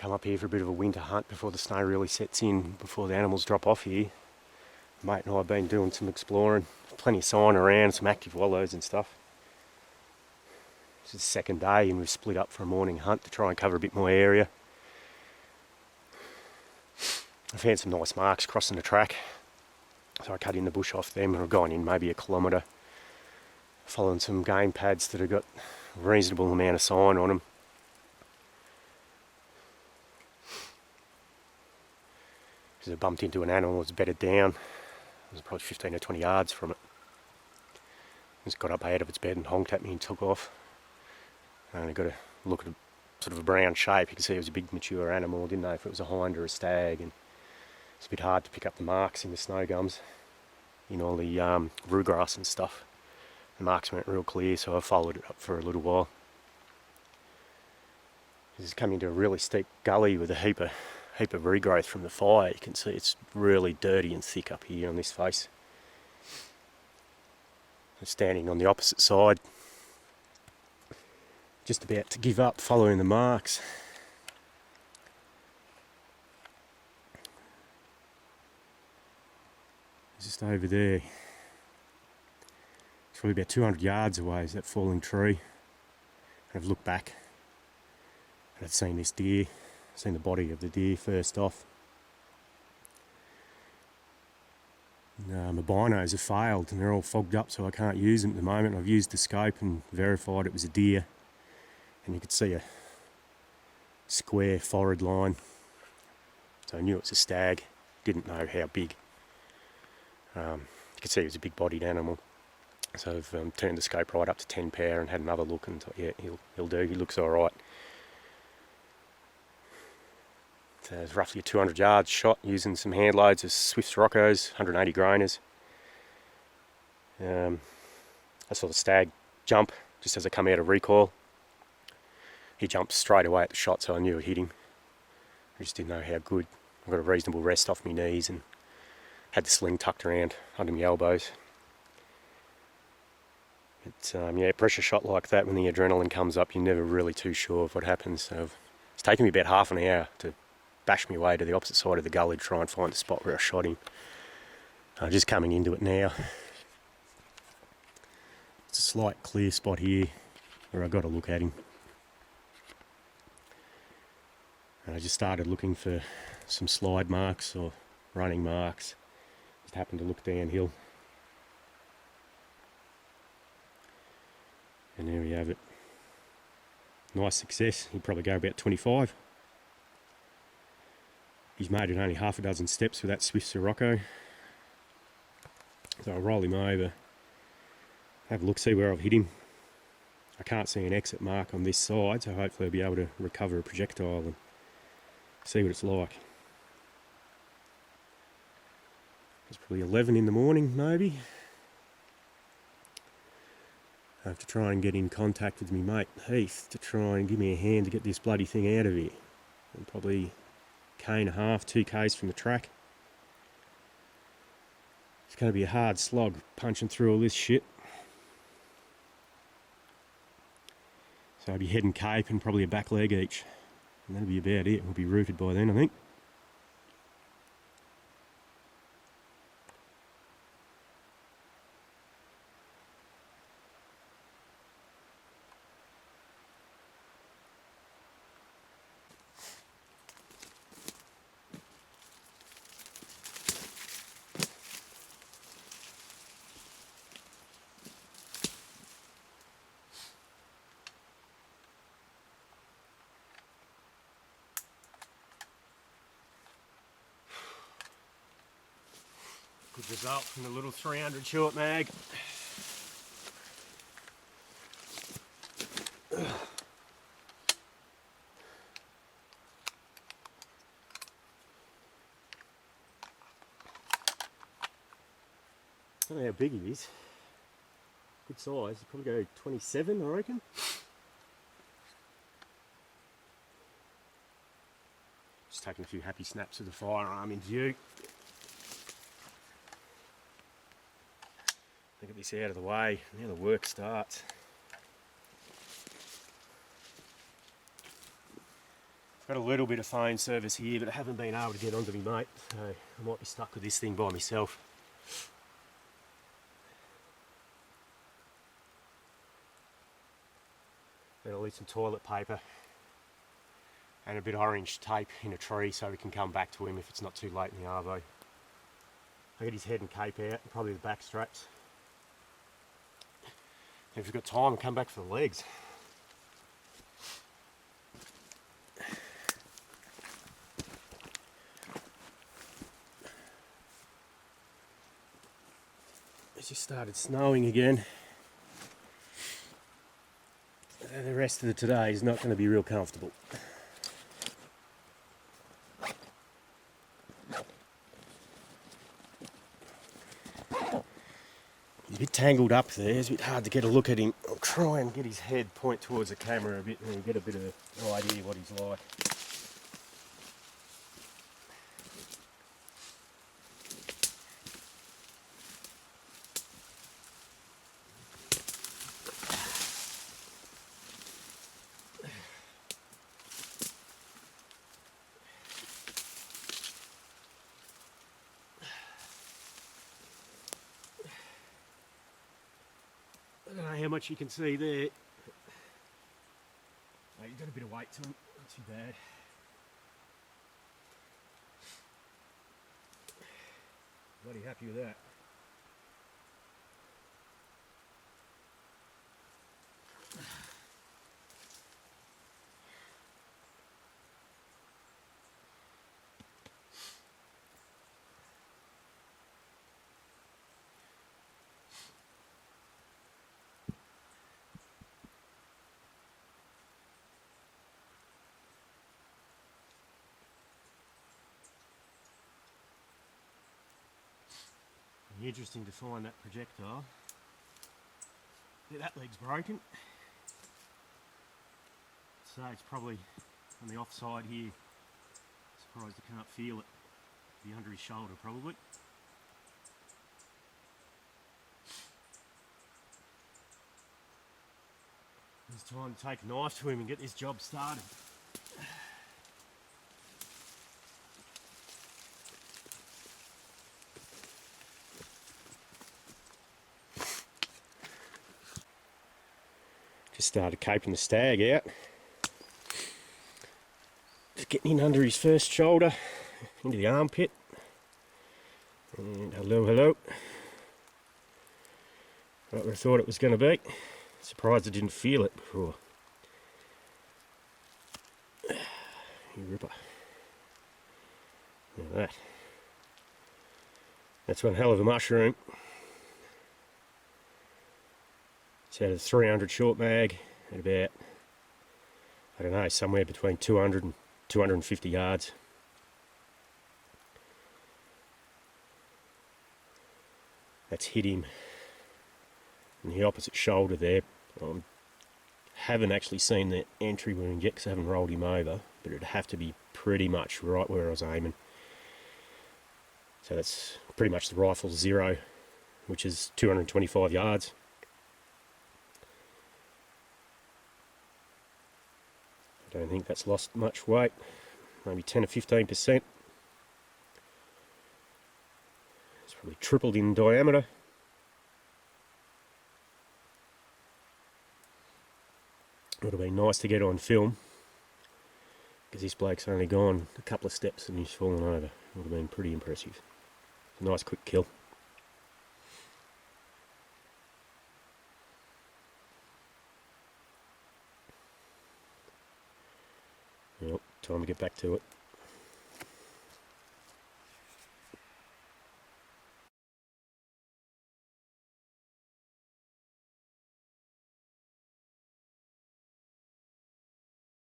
come up here for a bit of a winter hunt before the snow really sets in, before the animals drop off here. Mate and I have been doing some exploring, plenty of sign around, some active wallows and stuff. This is the second day and we've split up for a morning hunt to try and cover a bit more area. I found some nice marks crossing the track, so I cut in the bush off them and I've gone in maybe a kilometre, following some game pads that have got a reasonable amount of sign on them. Because I bumped into an animal that was bedded down. It was probably 15 or 20 yards from it. It just got up out of its bed and honked at me and took off. And I got a look at a sort of a brown shape. You can see it was a big mature animal. I didn't know if it was a hind or a stag, and it's a bit hard to pick up the marks in the snow gums, in all the rhugrass and stuff. The marks weren't real clear, so I followed it up for a little while. It's come into a really steep gully with a heap of regrowth from the fire. You can see it's really dirty and thick up here on this face. I'm standing on the opposite side, just about to give up following the marks. Just over there. It's probably about 200 yards away is that falling tree. I've looked back and I've seen this deer, seen the body of the deer first off. My binos have failed and they're all fogged up, so I can't use them at the moment. I've used the scope and verified it was a deer, and you could see a square forehead line, so I knew it was a stag. Didn't know how big. You could see it was a big bodied animal, so I've turned the scope right up to 10 power and had another look and thought, yeah, he'll do, he looks alright. So it was roughly a 200 yards shot using some hand loads of Swift's Roccos, 180 grainers. I saw the stag jump just as I come out of recoil. He jumped straight away at the shot, so I knew it hit him. I just didn't know how good. I got a reasonable rest off my knees and had the sling tucked around under my elbows. It's yeah, pressure shot like that, when the adrenaline comes up, you're never really too sure of what happens. So it's taken me about half an hour to bash my way to the opposite side of the gully to try and find the spot where I shot him. Just coming into it now. It's a slight clear spot here where I got a look at him. And I just started looking for some slide marks or running marks. Just happened to look downhill. And there we have it. Nice success. He'd probably go about 25. He's made it only half a dozen steps with that Swift Sirocco. So I'll roll him over, have a look, see where I've hit him. I can't see an exit mark on this side, so hopefully I'll be able to recover a projectile and see what it's like. It's probably 11 in the morning, maybe. I have to try and get in contact with my mate Heath to try and give me a hand to get this bloody thing out of here. I'm probably K and a half, 2 Ks from the track. It's going to be a hard slog punching through all this shit. So I'll be heading Cape and probably a back leg each. And that'll be about it. We'll be rooted by then, I think. Good result from the little 300 short mag. I don't know how big he is. Good size. He'd probably go 27, I reckon. Just taking a few happy snaps of the firearm in view. Get this out of the way, now the work starts. Got a little bit of phone service here, but I haven't been able to get onto me mate, so I might be stuck with this thing by myself. Then I'll leave some toilet paper and a bit of orange tape in a tree so we can come back to him if it's not too late in the arvo. I'll get his head and cape out, and probably the back straps. If we've got time, I'll come back for the legs. It's just started snowing again. The rest of the today is not going to be real comfortable. He's a bit tangled up there, it's a bit hard to get a look at him. I'll try and get his head point towards the camera a bit and get a bit of an idea what he's like. I don't know how much you can see there. Oh, you've got a bit of weight to him, not too bad. Bloody happy with that. Interesting to find that projectile. Yeah, that leg's broken. So it's probably on the offside here. Surprised I can't feel it. Be under his shoulder probably. It's time to take a knife to him and get this job started. Just started caping the stag out. Just getting in under his first shoulder, into the armpit. And hello, hello. Right where I thought it was going to be. Surprised I didn't feel it before. You ripper. Look at that. That's one hell of a mushroom. It's had a 300 short mag at about, I don't know, somewhere between 200 and 250 yards. That's hit him in the opposite shoulder there. Haven't actually seen the entry wound yet because I haven't rolled him over, but it'd have to be pretty much right where I was aiming. So that's pretty much the rifle zero, which is 225 yards. I don't think that's lost much weight, maybe 10 or 15%. It's probably tripled in diameter. It would have been nice to get on film, because this bloke's only gone a couple of steps and he's fallen over. It would have been pretty impressive. A nice quick kill. Well, time to get back to it.